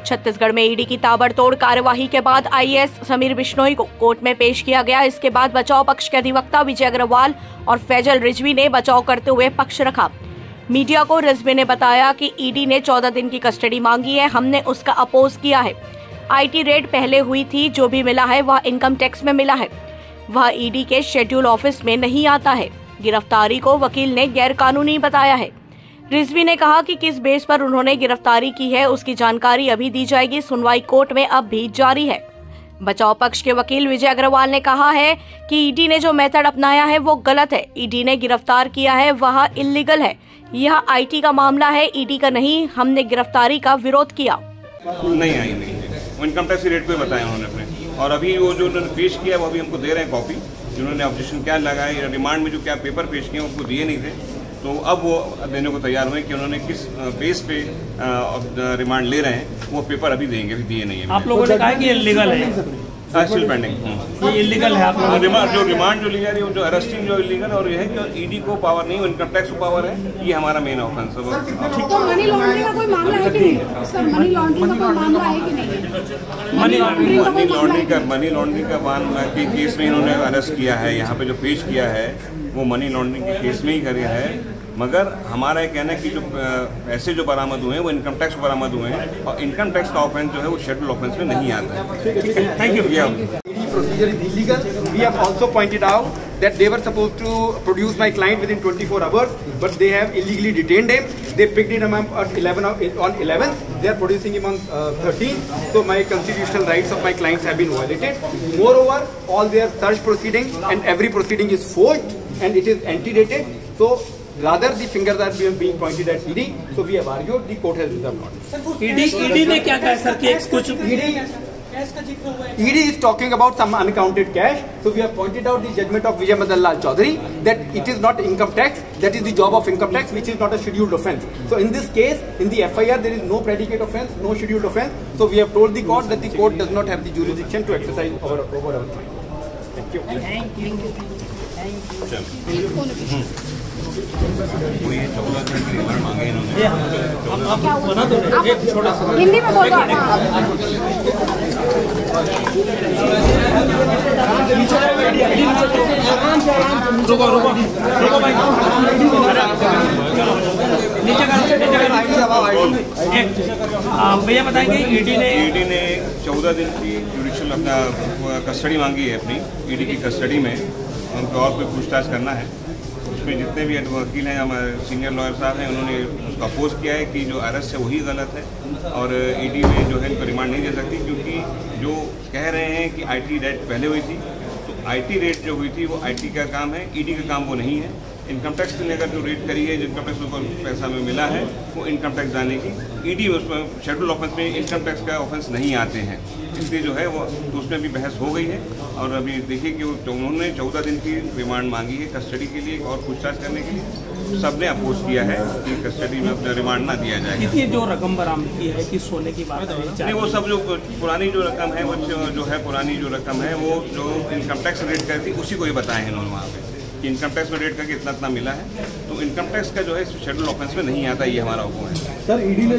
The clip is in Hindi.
छत्तीसगढ़ में ईडी की ताबड़तोड़ कार्यवाही के बाद आईएएस समीर बिश्नोई को कोर्ट में पेश किया गया। इसके बाद बचाव पक्ष के अधिवक्ता विजय अग्रवाल और फैजल रिजवी ने बचाव करते हुए पक्ष रखा। मीडिया को रिजवी ने बताया कि ईडी ने 14 दिन की कस्टडी मांगी है, हमने उसका अपोज किया है। आईटी रेड पहले हुई थी, जो भी मिला है वह इनकम टैक्स में मिला है, वह ईडी के शेड्यूल ऑफिस में नहीं आता है। गिरफ्तारी को वकील ने गैरकानूनी बताया है। रिजवी ने कहा कि किस बेस पर उन्होंने गिरफ्तारी की है उसकी जानकारी अभी दी जाएगी। सुनवाई कोर्ट में अब भी जारी है। बचाव पक्ष के वकील विजय अग्रवाल ने कहा है कि ईडी ने जो मेथड अपनाया है वो गलत है। ईडी ने गिरफ्तार किया है वह इल्लीगल है। यह आईटी का मामला है, ईडी का नहीं। हमने गिरफ्तारी का विरोध किया। नहीं आई नहीं, इनकम टैक्स रेट को बताया उन्होंने अपने, और अभी वो जो उन्होंने पेश किया वो अभी हमको दे रहे हैं कॉपी। जिन्होंने ऑब्जेक्शन क्या लगाए, रिमांड में जो क्या पेपर पेश किए उनको दिए नहीं थे, तो अब वो देने को तैयार हुए कि उन्होंने किस बेस पे रिमांड ले रहे हैं, वो पेपर अभी देंगे, अभी दिए नहीं है। आप लोगों ने कहा कि इल्लीगल है, स्टिल पेंडिंग। ये इल्लीगल है। आप जो रिमांड जो ली जा रही है, जो अरेस्टिंग जो इल्लीगल, और ये है कि ईडी को पावर नहीं, इनकम टैक्स को पावर है। ये हमारा मेन ऑफेंस है। तो मनी लॉन्ड्रिंग का कोई मामला है कि नहीं सर? मनी लॉन्ड्रिंग का कोई मामला है कि नहीं? मनी लॉन्ड्रिंग का मामला के केस में इन्होंने अरेस्ट किया है। यहाँ पे जो पेश किया है वो मनी लॉन्ड्रिंग के केस में ही किया है, मगर हमारा ये कहना है कि जो पैसे जो बरामद हुए हैं वो इनकम टैक्स बरामद हुए हैं, और इनकम टैक्स का ऑफेंस जो है वो शेड्यूल ऑफेंस में नहीं आता है। Thank you. Procedure is illegal. We have also pointed out that they were supposed to produce my client within 24 hours, but they have illegally detained him. They picked him up at 11th. They are producing him on 13th. So my constitutional rights of my clients have been violated. Moreover, all their search proceedings and every proceeding is forged and it is antedated. So rather the fingers are being pointed at ED. So we have argued the court has reserved notice. ED ने क्या कहा सर कि कुछ ED is talking about some unaccounted cash. So we have pointed out the judgment of Vijay Madan Lal Chaudhary that it is not income tax. That is the job of income tax, which is not a scheduled offence. So in this case, in the FIR, there is no predicate offence, no scheduled offence. So we have told the court that the court does not have the jurisdiction to exercise over our client. Thank you. Thank you. वो ये 14 दिन की रिमांड मांगे इन्होंने। हिंदी में बोल दो। रुको भाई, भैया बताएंगे ईडी ने 14 दिन की जुडिशियल अपना कस्टडी मांगी है अपनी। ईडी की कस्टडी में उनको और कोई पूछताछ करना है। उसमें जितने भी वकील हैं, हमारे सीनियर लॉयर साहब हैं, उन्होंने उसका अपोज किया है कि जो अरेस्ट है वही गलत है, और ईडी में जो है इनको रिमांड नहीं दे सकती, क्योंकि जो कह रहे हैं कि आईटी रेड पहले हुई थी, तो आईटी रेड जो हुई थी वो आईटी का काम है, ईडी का काम वो नहीं है। इनकम टैक्स ने अगर जो रेड करी है, इनकम टैक्स को पैसा में मिला है, वो इनकम टैक्स जाने की, ईडी उसमें शेड्यूल ऑफेंस में इनकम टैक्स का ऑफेंस नहीं आते हैं, इसलिए जो है वो तो उसमें भी बहस हो गई है। और अभी देखिए कि उन्होंने 14 दिन की रिमांड मांगी है कस्टडी के लिए और पूछताछ करने के लिए। सबने अपोज किया है कि कस्टडी में अपना रिमांड ना दिया जाएगा। ये जो रकम बरामद की है कि सोने की बात नहीं, वो सब जो पुरानी जो रकम है, वो जो है पुरानी जो रकम है, वो जो इनकम टैक्स रेट करती उसी को ही बताए हैं इन्होंने वहाँ पे कि इनकम टैक्स में रेट करके इतना मिला है। तो इनकम टैक्स का जो है शेड्यूल ऑफेंस में नहीं आता, ये हमारा हुक्म है। सर ईडी ने